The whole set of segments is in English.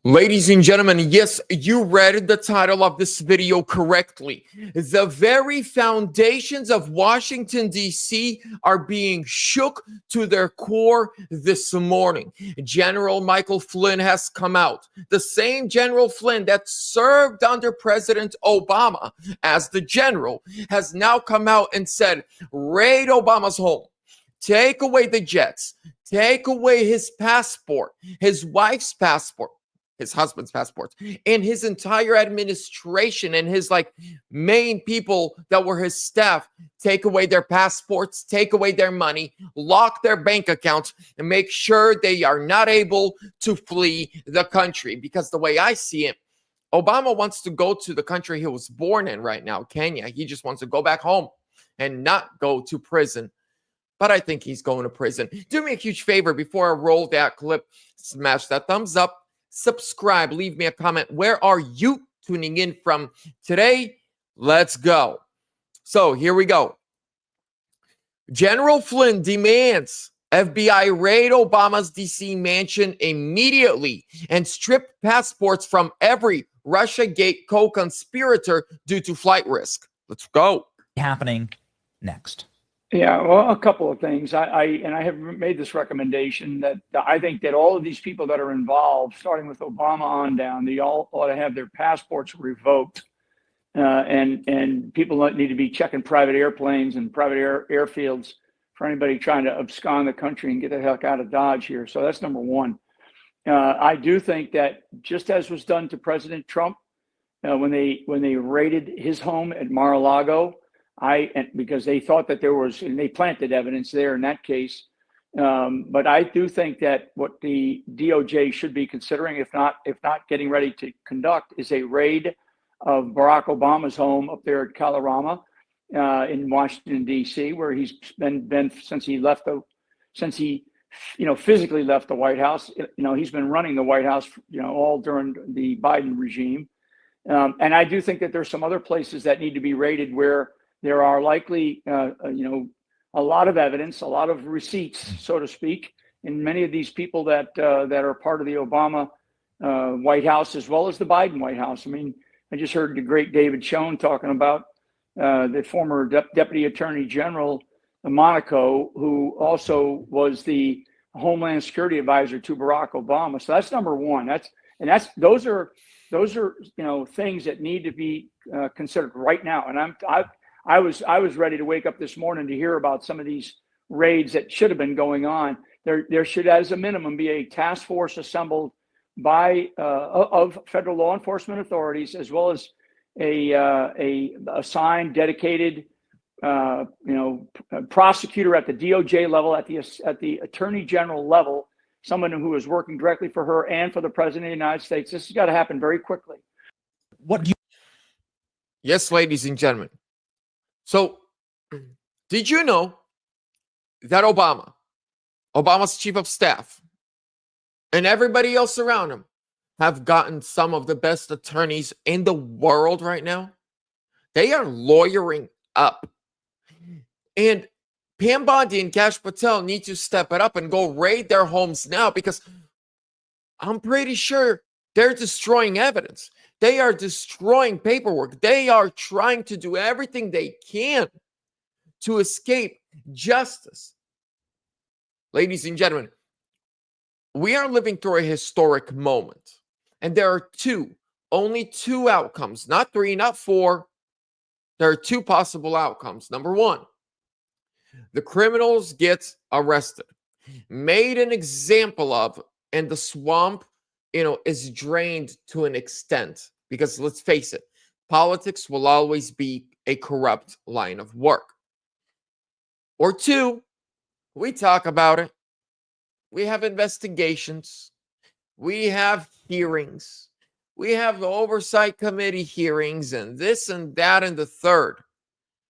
Ladies and gentlemen, yes, you read the title of this video correctly. The very foundations of Washington, D.C. are being shook to their core this morning. General Michael Flynn has come out. The same General Flynn that served under President Obama as the general has now come out and said, raid Obama's home. Take away the jets. Take away his passport, his wife's passport, his husband's passports, and his entire administration and his main people that were his staff. Take away their passports, take away their money, lock their bank accounts, and make sure they are not able to flee the country. Because the way I see it, Obama wants to go to the country he was born in right now, Kenya. He just wants to go back home and not go to prison. But I think he's going to prison. Do me a huge favor before I roll that clip. Smash that thumbs up. Subscribe, leave me a comment. Where are you tuning in from today? Let's go. So here we go. General Flynn demands FBI raid Obama's DC mansion immediately and strip passports from every Russiagate co-conspirator due to flight risk. Let's go. Happening next. Yeah, well, a couple of things. I have made this recommendation that I think that all of these people that are involved, starting with Obama on down, they all ought to have their passports revoked, and people need to be checking private airplanes and private airfields for anybody trying to abscond the country and get the heck out of Dodge here. So that's number one. I do think that just as was done to President Trump when they raided his home at Mar-a-Lago. Because they thought that there was, and they planted evidence there in that case. But I do think that what the DOJ should be considering, if not getting ready to conduct, is a raid of Barack Obama's home up there at Kalorama in Washington, D.C., where he's been since he physically left the White House. He's been running the White House, all during the Biden regime. And I do think that there's some other places that need to be raided where there are likely, a lot of evidence, a lot of receipts, so to speak, in many of these people that are part of the Obama White House as well as the Biden White House. I mean, I just heard the great David Schoen talking about the former Deputy Attorney General of Monaco, who also was the Homeland Security Advisor to Barack Obama. So that's number one. Those are things that need to be considered right now. And I was ready to wake up this morning to hear about some of these raids that should have been going on. There should, as a minimum, be a task force assembled by of federal law enforcement authorities, as well as a assigned, dedicated, prosecutor at the DOJ level, at the Attorney General level, someone who is working directly for her and for the President of the United States. This has got to happen very quickly. Yes, ladies and gentlemen. So, did you know that Obama's chief of staff, and everybody else around him have gotten some of the best attorneys in the world right now? They are lawyering up. And Pam Bondi and Kash Patel need to step it up and go raid their homes now, because I'm pretty sure they're destroying evidence. They are destroying paperwork. They are trying to do everything they can to escape justice. Ladies and gentlemen, we are living through a historic moment. And there are only two outcomes, not three, not four. There are two possible outcomes. Number one, the criminals get arrested, made an example of, and the swamp is drained to an extent, because let's face it, politics will always be a corrupt line of work. Or two, we talk about it. We have investigations. We have hearings. We have the oversight committee hearings and this and that and the third.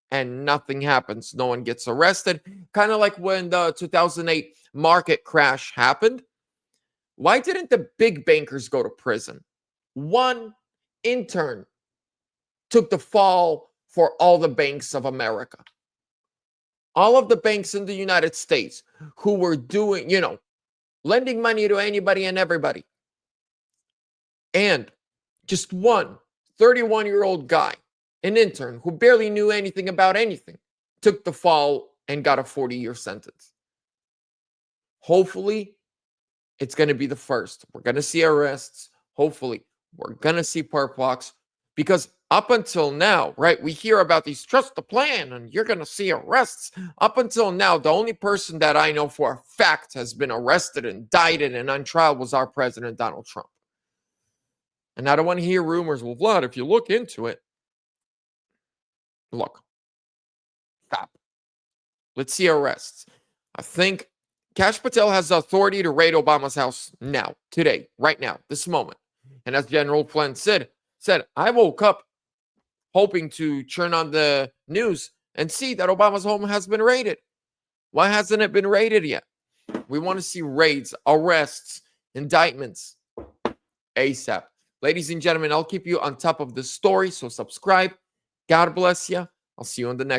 And nothing happens. No one gets arrested. Kind of like when the 2008 market crash happened. Why didn't the big bankers go to prison? One intern took the fall for all the banks of America. All of the banks in the United States who were doing, lending money to anybody and everybody. And just one 31-year-old guy, an intern who barely knew anything about anything, took the fall and got a 40-year sentence. Hopefully, it's going to be the first. We're going to see arrests. Hopefully, we're going to see perp walks. Because up until now, right, we hear about these trust the plan and you're going to see arrests. Up until now, the only person that I know for a fact has been arrested, indicted, and on trial was our president, Donald Trump. And I don't want to hear rumors. Well, Vlad, if you look into it, look, stop. Let's see arrests. I think Kash Patel has the authority to raid Obama's house now, today, right now, this moment. And as General Flynn said, I woke up hoping to turn on the news and see that Obama's home has been raided. Why hasn't it been raided yet? We want to see raids, arrests, indictments ASAP. Ladies and gentlemen, I'll keep you on top of the story, so subscribe. God bless you. I'll see you on the next.